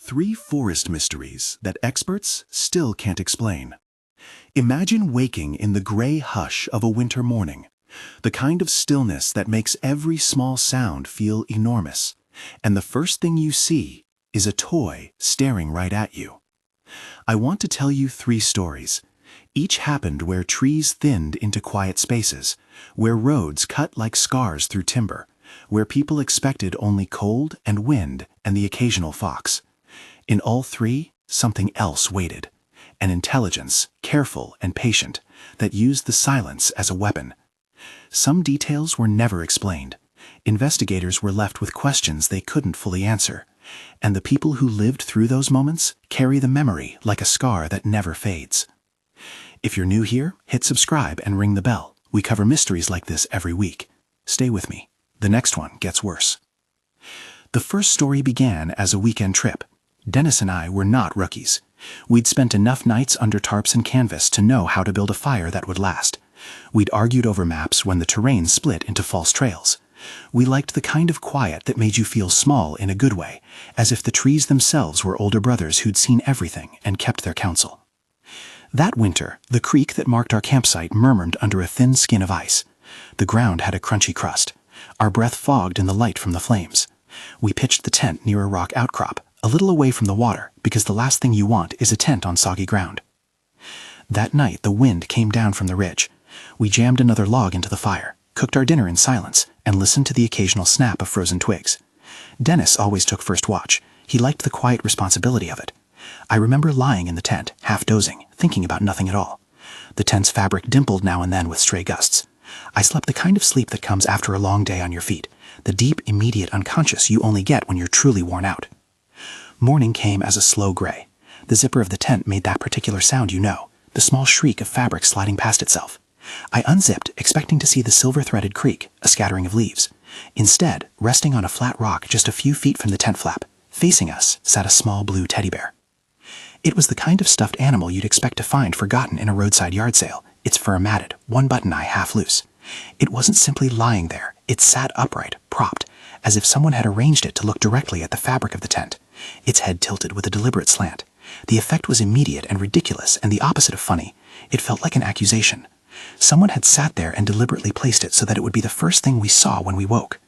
3 forest mysteries that experts still can't explain. Imagine waking in the gray hush of a winter morning, the kind of stillness that makes every small sound feel enormous, and the first thing you see is a toy staring right at you. I want to tell you 3 stories. Each happened where trees thinned into quiet spaces, where roads cut like scars through timber, where people expected only cold and wind and the occasional fox. In all 3, something else waited. An intelligence, careful and patient, that used the silence as a weapon. Some details were never explained. Investigators were left with questions they couldn't fully answer. And the people who lived through those moments carry the memory like a scar that never fades. If you're new here, hit subscribe and ring the bell. We cover mysteries like this every week. Stay with me. The next one gets worse. The first story began as a weekend trip. Dennis and I were not rookies. We'd spent enough nights under tarps and canvas to know how to build a fire that would last. We'd argued over maps when the terrain split into false trails. We liked the kind of quiet that made you feel small in a good way, as if the trees themselves were older brothers who'd seen everything and kept their counsel. That winter, the creek that marked our campsite murmured under a thin skin of ice. The ground had a crunchy crust. Our breath fogged in the light from the flames. We pitched the tent near a rock outcrop, a little away from the water, because the last thing you want is a tent on soggy ground. That night, the wind came down from the ridge. We jammed another log into the fire, cooked our dinner in silence, and listened to the occasional snap of frozen twigs. Dennis always took first watch. He liked the quiet responsibility of it. I remember lying in the tent, half dozing, thinking about nothing at all. The tent's fabric dimpled now and then with stray gusts. I slept the kind of sleep that comes after a long day on your feet, the deep, immediate unconscious you only get when you're truly worn out. Morning came as a slow gray. The zipper of the tent made that particular sound you know, the small shriek of fabric sliding past itself. I unzipped, expecting to see the silver-threaded creek, a scattering of leaves. Instead, resting on a flat rock just a few feet from the tent flap, facing us sat a small blue teddy bear. It was the kind of stuffed animal you'd expect to find forgotten in a roadside yard sale, its fur matted, one button eye half loose. It wasn't simply lying there, it sat upright, propped, as if someone had arranged it to look directly at the fabric of the tent, its head tilted with a deliberate slant. The effect was immediate and ridiculous, and the opposite of funny. It felt like an accusation. Someone had sat there and deliberately placed it so that it would be the first thing we saw when we woke.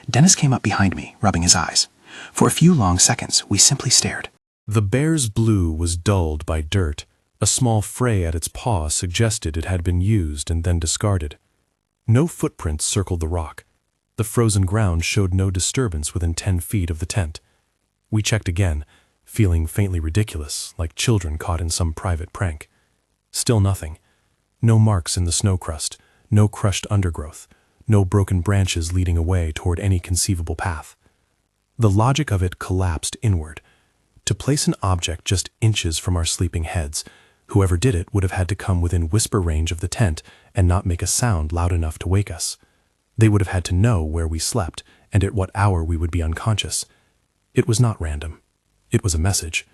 Dennis came up behind me, rubbing his eyes. For a few long seconds, we simply stared. The bear's blue was dulled by dirt. A small fray at its paw suggested it had been used and then discarded. No footprints circled the rock. The frozen ground showed no disturbance within 10 feet of the tent. We checked again, feeling faintly ridiculous, like children caught in some private prank. Still nothing. No marks in the snow crust, no crushed undergrowth, no broken branches leading away toward any conceivable path. The logic of it collapsed inward. To place an object just inches from our sleeping heads, whoever did it would have had to come within whisper range of the tent and not make a sound loud enough to wake us. They would have had to know where we slept and at what hour we would be unconscious. It was not random. It was a message.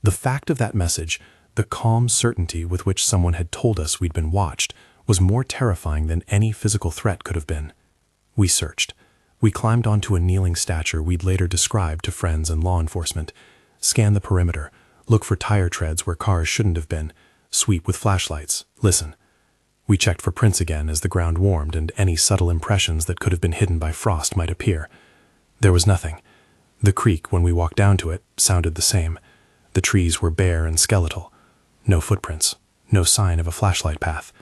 The fact of that message, the calm certainty with which someone had told us we'd been watched, was more terrifying than any physical threat could have been. We searched. We climbed onto a kneeling stature we'd later described to friends and law enforcement, scanned the perimeter, look for tire treads where cars shouldn't have been, sweep with flashlights, listen. We checked for prints again as the ground warmed and any subtle impressions that could have been hidden by frost might appear. There was nothing. The creek, when we walked down to it, sounded the same. The trees were bare and skeletal. No footprints, no sign of a flashlight path,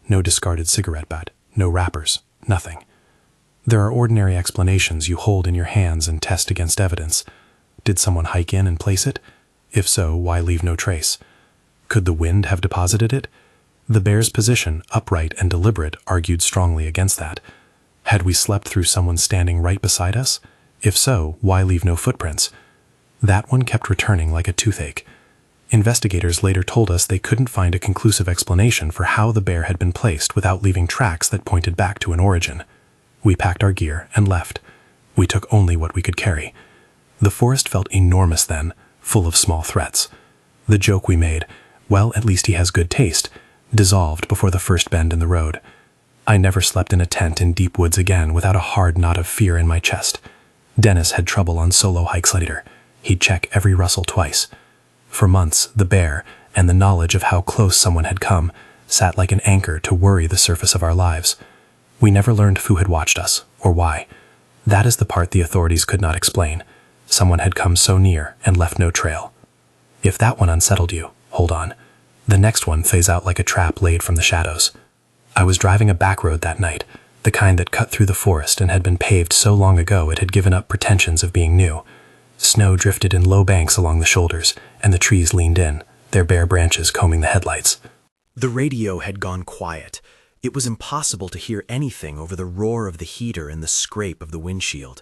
no discarded cigarette butt, no wrappers, nothing. There are ordinary explanations you hold in your hands and test against evidence. Did someone hike in and place it? If so, why leave no trace? Could the wind have deposited it? The bear's position, upright and deliberate, argued strongly against that. Had we slept through someone standing right beside us? If so, why leave no footprints? That one kept returning like a toothache. Investigators later told us they couldn't find a conclusive explanation for how the bear had been placed without leaving tracks that pointed back to an origin. We packed our gear and left. We took only what we could carry. The forest felt enormous then, full of small threats. The joke we made, well, at least he has good taste, dissolved before the first bend in the road. I never slept in a tent in deep woods again without a hard knot of fear in my chest. Dennis had trouble on solo hikes later. He'd check every rustle twice. For months, the bear, and the knowledge of how close someone had come, sat like an anchor to worry the surface of our lives. We never learned who had watched us, or why. That is the part the authorities could not explain. Someone had come so near and left no trail. If that one unsettled you, hold on. The next one phase out like a trap laid from the shadows. I was driving a back road that night, the kind that cut through the forest and had been paved so long ago it had given up pretensions of being new. Snow drifted in low banks along the shoulders, and the trees leaned in, their bare branches combing the headlights. The radio had gone quiet. It was impossible to hear anything over the roar of the heater and the scrape of the windshield.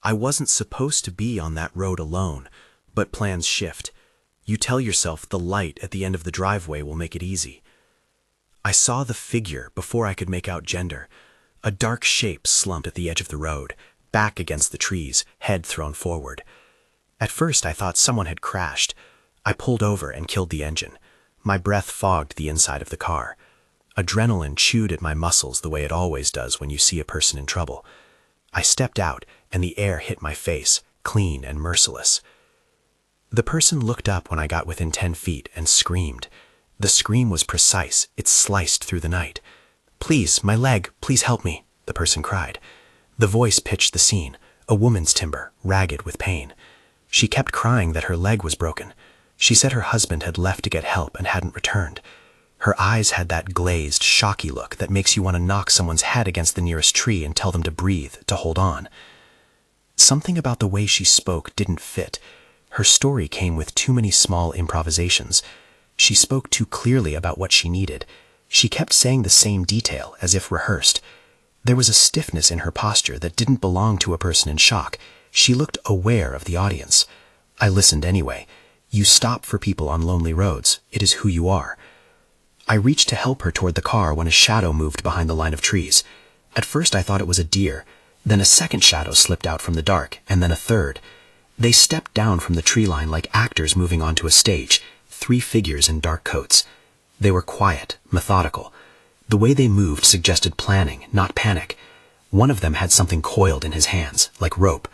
I wasn't supposed to be on that road alone, but plans shift. You tell yourself the light at the end of the driveway will make it easy. I saw the figure before I could make out gender. A dark shape slumped at the edge of the road, back against the trees, head thrown forward. At first I thought someone had crashed. I pulled over and killed the engine. My breath fogged the inside of the car. Adrenaline chewed at my muscles the way it always does when you see a person in trouble. I stepped out, and the air hit my face, clean and merciless. The person looked up when I got within 10 feet and screamed. The scream was precise. It sliced through the night. "Please, my leg, please help me," the person cried. The voice pitched the scene, a woman's timbre, ragged with pain. She kept crying that her leg was broken. She said her husband had left to get help and hadn't returned. Her eyes had that glazed, shocky look that makes you want to knock someone's head against the nearest tree and tell them to breathe, to hold on. Something about the way she spoke didn't fit. Her story came with too many small improvisations. She spoke too clearly about what she needed. She kept saying the same detail, as if rehearsed. There was a stiffness in her posture that didn't belong to a person in shock. She looked aware of the audience. I listened anyway. You stop for people on lonely roads. It is who you are. I reached to help her toward the car when a shadow moved behind the line of trees. At first I thought it was a deer. Then a second shadow slipped out from the dark, and then a third. They stepped down from the tree line like actors moving onto a stage, 3 figures in dark coats. They were quiet, methodical. The way they moved suggested planning, not panic. One of them had something coiled in his hands, like rope.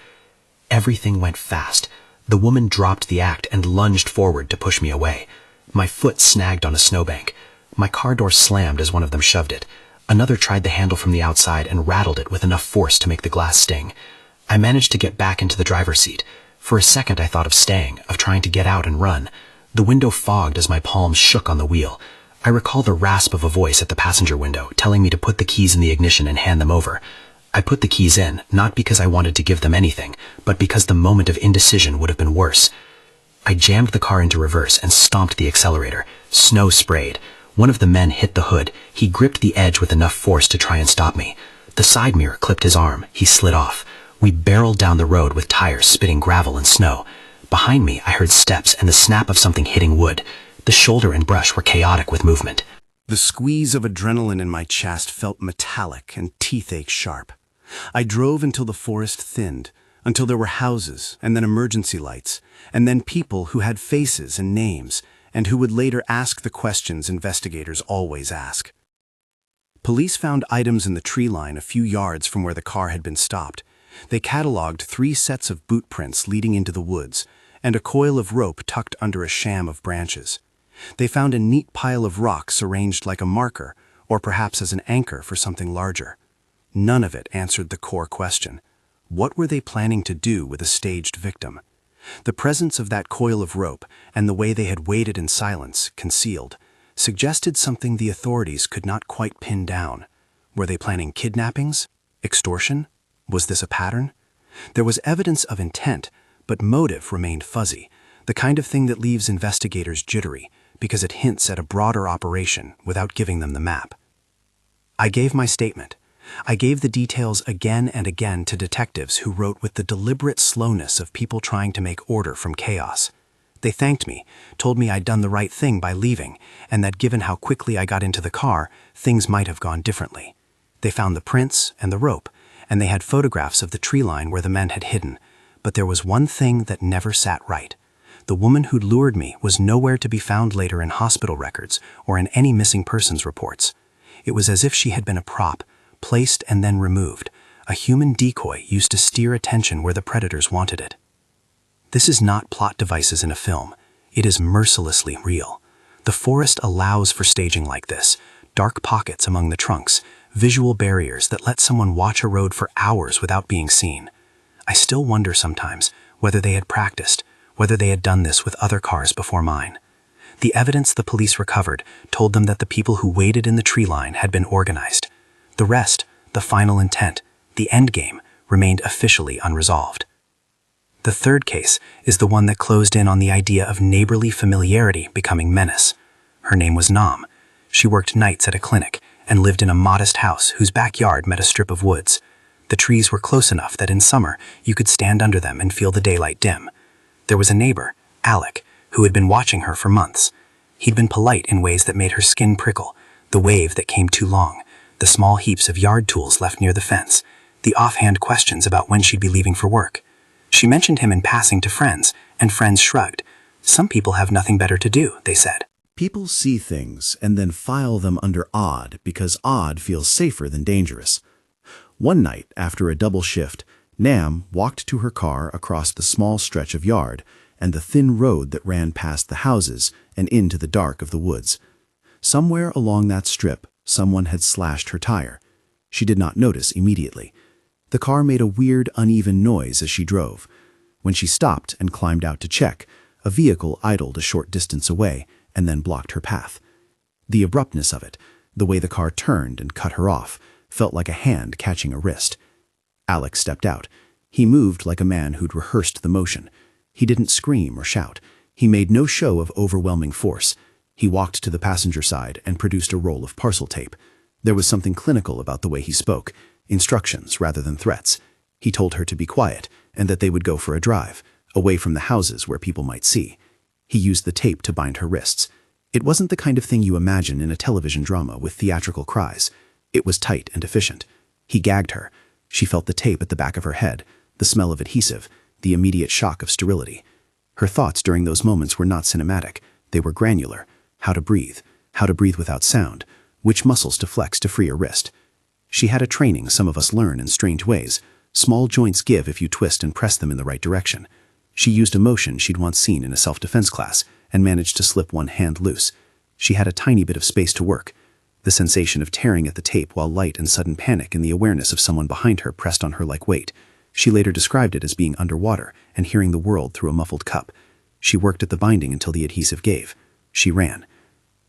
Everything went fast. The woman dropped the act and lunged forward to push me away. My foot snagged on a snowbank. My car door slammed as one of them shoved it. Another tried the handle from the outside and rattled it with enough force to make the glass sting. I managed to get back into the driver's seat. For a second I thought of staying, of trying to get out and run. The window fogged as my palms shook on the wheel. I recall the rasp of a voice at the passenger window telling me to put the keys in the ignition and hand them over. I put the keys in, not because I wanted to give them anything, but because the moment of indecision would have been worse. I jammed the car into reverse and stomped the accelerator. Snow sprayed. One of the men hit the hood. He gripped the edge with enough force to try and stop me. The side mirror clipped his arm. He slid off. We barreled down the road with tires spitting gravel and snow. Behind me, I heard steps and the snap of something hitting wood. The shoulder and brush were chaotic with movement. The squeeze of adrenaline in my chest felt metallic and teeth ached sharp. I drove until the forest thinned, until there were houses and then emergency lights, and then people who had faces and names, and who would later ask the questions investigators always ask. Police found items in the tree line a few yards from where the car had been stopped. They cataloged 3 sets of boot prints leading into the woods, and a coil of rope tucked under a sham of branches. They found a neat pile of rocks arranged like a marker, or perhaps as an anchor for something larger. None of it answered the core question. What were they planning to do with a staged victim? The presence of that coil of rope, and the way they had waited in silence, concealed, suggested something the authorities could not quite pin down. Were they planning kidnappings? Extortion? Was this a pattern? There was evidence of intent, but motive remained fuzzy, the kind of thing that leaves investigators jittery, because it hints at a broader operation without giving them the map. I gave my statement. I gave the details again and again to detectives who wrote with the deliberate slowness of people trying to make order from chaos. They thanked me, told me I'd done the right thing by leaving, and that given how quickly I got into the car, things might have gone differently. They found the prints and the rope, and they had photographs of the tree line where the men had hidden. But there was one thing that never sat right. The woman who'd lured me was nowhere to be found later in hospital records or in any missing persons reports. It was as if she had been a prop, placed and then removed, a human decoy used to steer attention where the predators wanted it. This is not plot devices in a film. It is mercilessly real. The forest allows for staging like this. Dark pockets among the trunks, visual barriers that let someone watch a road for hours without being seen. I still wonder sometimes whether they had practiced, whether they had done this with other cars before mine. The evidence the police recovered told them that the people who waited in the tree line had been organized. The rest, the final intent, the end game, remained officially unresolved. The third case is the one that closed in on the idea of neighborly familiarity becoming menace. Her name was Nam. She worked nights at a clinic and lived in a modest house whose backyard met a strip of woods. The trees were close enough that in summer you could stand under them and feel the daylight dim. There was a neighbor, Alec, who had been watching her for months. He'd been polite in ways that made her skin prickle, the wave that came too long, the small heaps of yard tools left near the fence, the offhand questions about when she'd be leaving for work. She mentioned him in passing to friends, and friends shrugged. Some people have nothing better to do, they said. People see things and then file them under odd because odd feels safer than dangerous. One night, after a double shift, Nam walked to her car across the small stretch of yard and the thin road that ran past the houses and into the dark of the woods. Somewhere along that strip, someone had slashed her tire. She did not notice immediately. The car made a weird, uneven noise as she drove. When she stopped and climbed out to check, a vehicle idled a short distance away and then blocked her path. The abruptness of it, the way the car turned and cut her off, felt like a hand catching a wrist. Alex stepped out. He moved like a man who'd rehearsed the motion. He didn't scream or shout. He made no show of overwhelming force. He walked to the passenger side and produced a roll of parcel tape. There was something clinical about the way he spoke, instructions rather than threats. He told her to be quiet and that they would go for a drive, away from the houses where people might see. He used the tape to bind her wrists. It wasn't the kind of thing you imagine in a television drama with theatrical cries. It was tight and efficient. He gagged her. She felt the tape at the back of her head, the smell of adhesive, the immediate shock of sterility. Her thoughts during those moments were not cinematic. They were granular. How to breathe without sound, which muscles to flex to free a wrist. She had a training some of us learn in strange ways. Small joints give if you twist and press them in the right direction. She used a motion she'd once seen in a self-defense class and managed to slip one hand loose. She had a tiny bit of space to work. The sensation of tearing at the tape while light and sudden panic and the awareness of someone behind her pressed on her like weight. She later described it as being underwater and hearing the world through a muffled cup. She worked at the binding until the adhesive gave. She ran.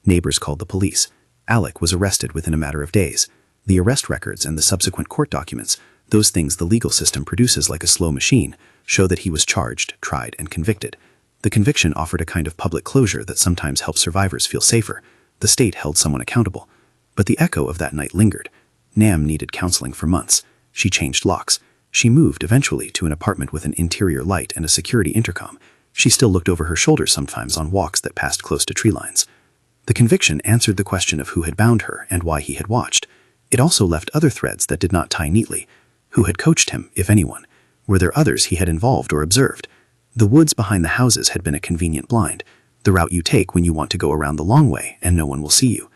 Neighbors called the police. Alec was arrested within a matter of days. The arrest records and the subsequent court documents, those things the legal system produces like a slow machine, show that he was charged, tried, and convicted. The conviction offered a kind of public closure that sometimes helps survivors feel safer. The state held someone accountable. But the echo of that night lingered. Nam needed counseling for months. She changed locks. She moved eventually to an apartment with an interior light and a security intercom. She still looked over her shoulder sometimes on walks that passed close to tree lines. The conviction answered the question of who had bound her and why he had watched. It also left other threads that did not tie neatly. Who had coached him, if anyone? Were there others he had involved or observed? The woods behind the houses had been a convenient blind, the route you take when you want to go around the long way and no one will see you.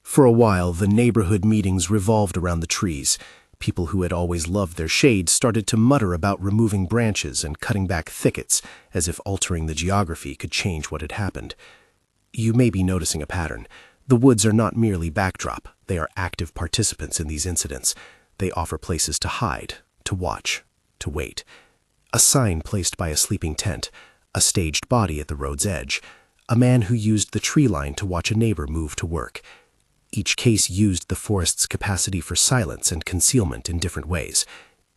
For a while, the neighborhood meetings revolved around the trees. People who had always loved their shade started to mutter about removing branches and cutting back thickets, as if altering the geography could change what had happened. You may be noticing a pattern. The woods are not merely backdrop. They are active participants in these incidents. They offer places to hide, to watch, to wait. A sign placed by a sleeping tent, a staged body at the road's edge, a man who used the tree line to watch a neighbor move to work. Each case used the forest's capacity for silence and concealment in different ways.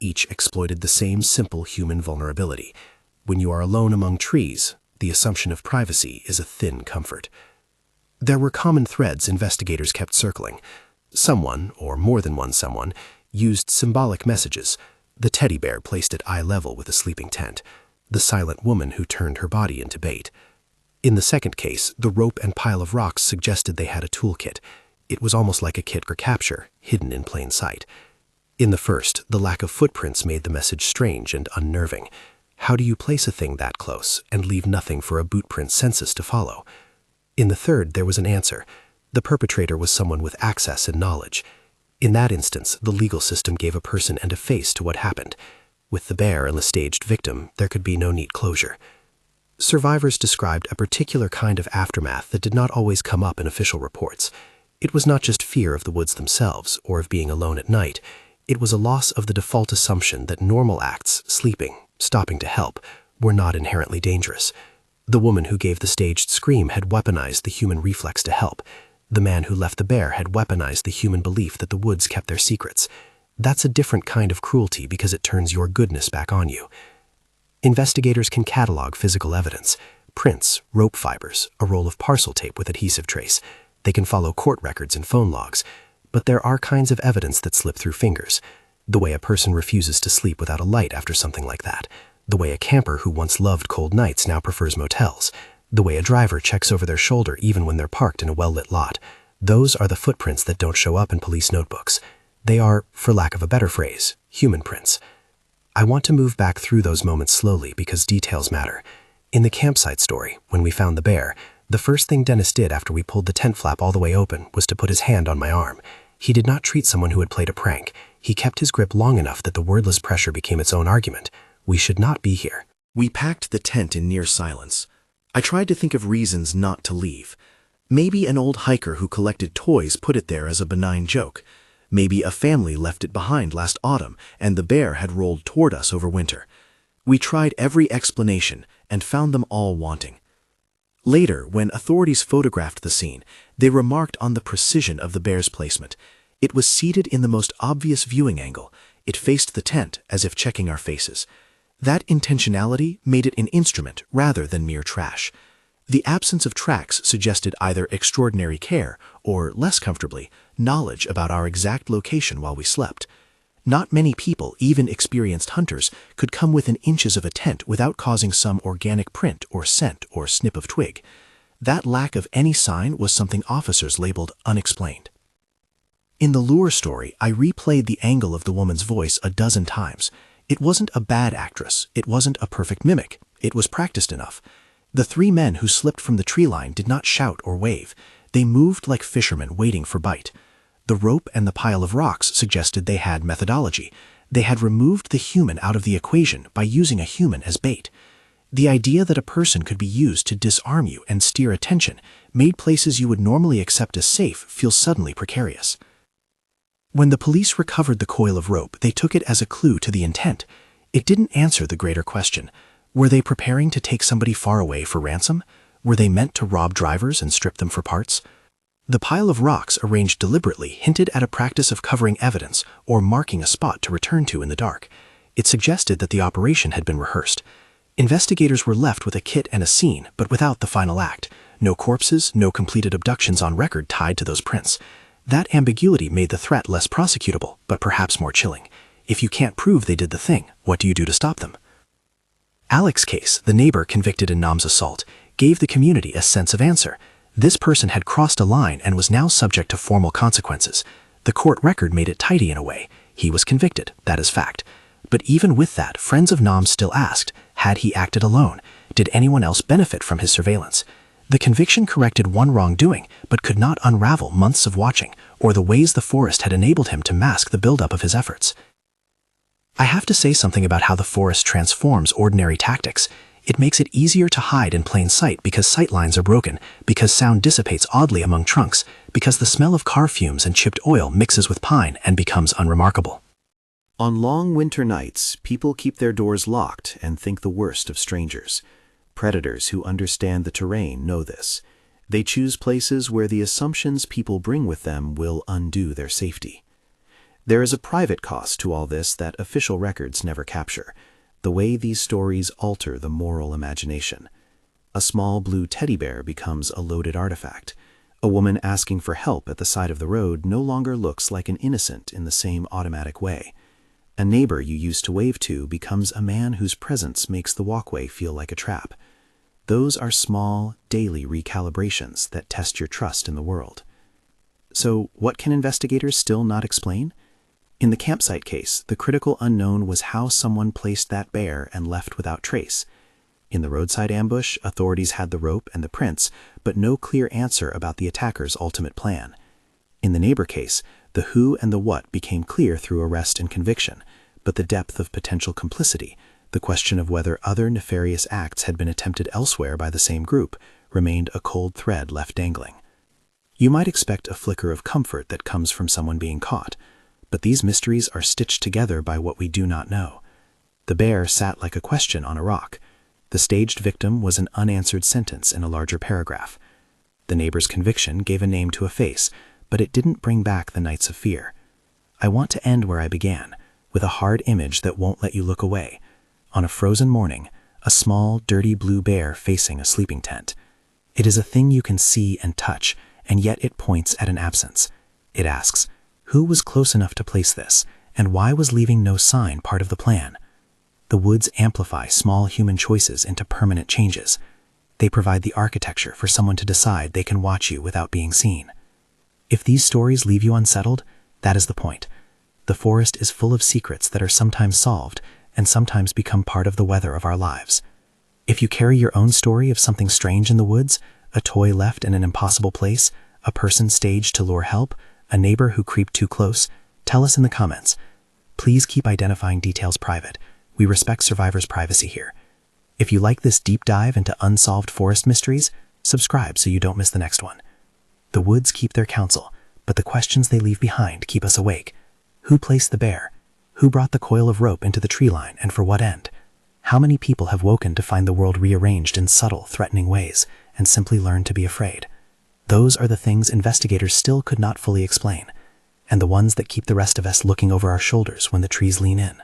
Each exploited the same simple human vulnerability. When you are alone among trees, the assumption of privacy is a thin comfort. There were common threads investigators kept circling. Someone, or more than one someone, used symbolic messages. The teddy bear placed at eye level with a sleeping tent. The silent woman who turned her body into bait. In the second case, the rope and pile of rocks suggested they had a toolkit. It was almost like a kit for capture, hidden in plain sight. In the first, the lack of footprints made the message strange and unnerving. How do you place a thing that close and leave nothing for a bootprint census to follow? In the third, there was an answer. The perpetrator was someone with access and knowledge. In that instance, the legal system gave a person and a face to what happened. With the bear and the staged victim, there could be no neat closure. Survivors described a particular kind of aftermath that did not always come up in official reports. It was not just fear of the woods themselves or of being alone at night. It was a loss of the default assumption that normal acts, sleeping, stopping to help, were not inherently dangerous. The woman who gave the staged scream had weaponized the human reflex to help. The man who left the bear had weaponized the human belief that the woods kept their secrets. That's a different kind of cruelty because it turns your goodness back on you. Investigators can catalog physical evidence, prints, rope fibers, a roll of parcel tape with adhesive trace. They can follow court records and phone logs. But there are kinds of evidence that slip through fingers. The way a person refuses to sleep without a light after something like that. The way a camper who once loved cold nights now prefers motels. The way a driver checks over their shoulder even when they're parked in a well-lit lot. Those are the footprints that don't show up in police notebooks. They are, for lack of a better phrase, human prints. I want to move back through those moments slowly because details matter. In the campsite story, when we found the bear, the first thing Dennis did after we pulled the tent flap all the way open was to put his hand on my arm. He did not treat someone who had played a prank. He kept his grip long enough that the wordless pressure became its own argument. We should not be here. We packed the tent in near silence. I tried to think of reasons not to leave. Maybe an old hiker who collected toys put it there as a benign joke. Maybe a family left it behind last autumn and the bear had rolled toward us over winter. We tried every explanation and found them all wanting. Later, when authorities photographed the scene, they remarked on the precision of the bear's placement. It was seated in the most obvious viewing angle. It faced the tent as if checking our faces. That intentionality made it an instrument rather than mere trash. The absence of tracks suggested either extraordinary care or, less comfortably, knowledge about our exact location while we slept. Not many people, even experienced hunters, could come within inches of a tent without causing some organic print or scent or snip of twig. That lack of any sign was something officers labeled unexplained. In the lure story, I replayed the angle of the woman's voice a dozen times. It wasn't a bad actress. It wasn't a perfect mimic. It was practiced enough. The three men who slipped from the tree line did not shout or wave. They moved like fishermen waiting for bite. The rope and the pile of rocks suggested they had methodology. They had removed the human out of the equation by using a human as bait. The idea that a person could be used to disarm you and steer attention made places you would normally accept as safe feel suddenly precarious. When the police recovered the coil of rope, they took it as a clue to the intent. It didn't answer the greater question. Were they preparing to take somebody far away for ransom? Were they meant to rob drivers and strip them for parts? The pile of rocks arranged deliberately hinted at a practice of covering evidence or marking a spot to return to in the dark. It suggested that the operation had been rehearsed. Investigators were left with a kit and a scene, but without the final act. No corpses, no completed abductions on record tied to those prints. That ambiguity made the threat less prosecutable, but perhaps more chilling. If you can't prove they did the thing, what do you do to stop them? Alex's case, the neighbor convicted in Nam's assault, gave the community a sense of answer. This person had crossed a line and was now subject to formal consequences. The court record made it tidy in a way. He was convicted, that is fact. But even with that, friends of Nam still asked, had he acted alone? Did anyone else benefit from his surveillance? The conviction corrected one wrongdoing, but could not unravel months of watching, or the ways the forest had enabled him to mask the buildup of his efforts. I have to say something about how the forest transforms ordinary tactics. It makes it easier to hide in plain sight because sight lines are broken, because sound dissipates oddly among trunks, because the smell of car fumes and chipped oil mixes with pine and becomes unremarkable. On long winter nights, people keep their doors locked and think the worst of strangers. Predators who understand the terrain know this. They choose places where the assumptions people bring with them will undo their safety. There is a private cost to all this that official records never capture, the way these stories alter the moral imagination. A small blue teddy bear becomes a loaded artifact. A woman asking for help at the side of the road no longer looks like an innocent in the same automatic way. A neighbor you used to wave to becomes a man whose presence makes the walkway feel like a trap. Those are small, daily recalibrations that test your trust in the world. So, what can investigators still not explain? In the campsite case, the critical unknown was how someone placed that bear and left without trace. In the roadside ambush, authorities had the rope and the prints, but no clear answer about the attacker's ultimate plan. In the neighbor case, the who and the what became clear through arrest and conviction, but the depth of potential complicity, the question of whether other nefarious acts had been attempted elsewhere by the same group, remained a cold thread left dangling. You might expect a flicker of comfort that comes from someone being caught, but these mysteries are stitched together by what we do not know. The bear sat like a question on a rock. The staged victim was an unanswered sentence in a larger paragraph. The neighbor's conviction gave a name to a face, but it didn't bring back the nights of fear. I want to end where I began, with a hard image that won't let you look away. On a frozen morning, a small, dirty blue bear facing a sleeping tent. It is a thing you can see and touch, and yet it points at an absence. It asks, who was close enough to place this, and why was leaving no sign part of the plan? The woods amplify small human choices into permanent changes. They provide the architecture for someone to decide they can watch you without being seen. If these stories leave you unsettled, that is the point. The forest is full of secrets that are sometimes solved and sometimes become part of the weather of our lives. If you carry your own story of something strange in the woods, a toy left in an impossible place, a person staged to lure help, a neighbor who creeped too close, tell us in the comments. Please keep identifying details private. We respect survivors' privacy here. If you like this deep dive into unsolved forest mysteries, subscribe so you don't miss the next one. The woods keep their counsel, but the questions they leave behind keep us awake. Who placed the bear? Who brought the coil of rope into the tree line, and for what end? How many people have woken to find the world rearranged in subtle, threatening ways, and simply learned to be afraid? Those are the things investigators still could not fully explain, and the ones that keep the rest of us looking over our shoulders when the trees lean in.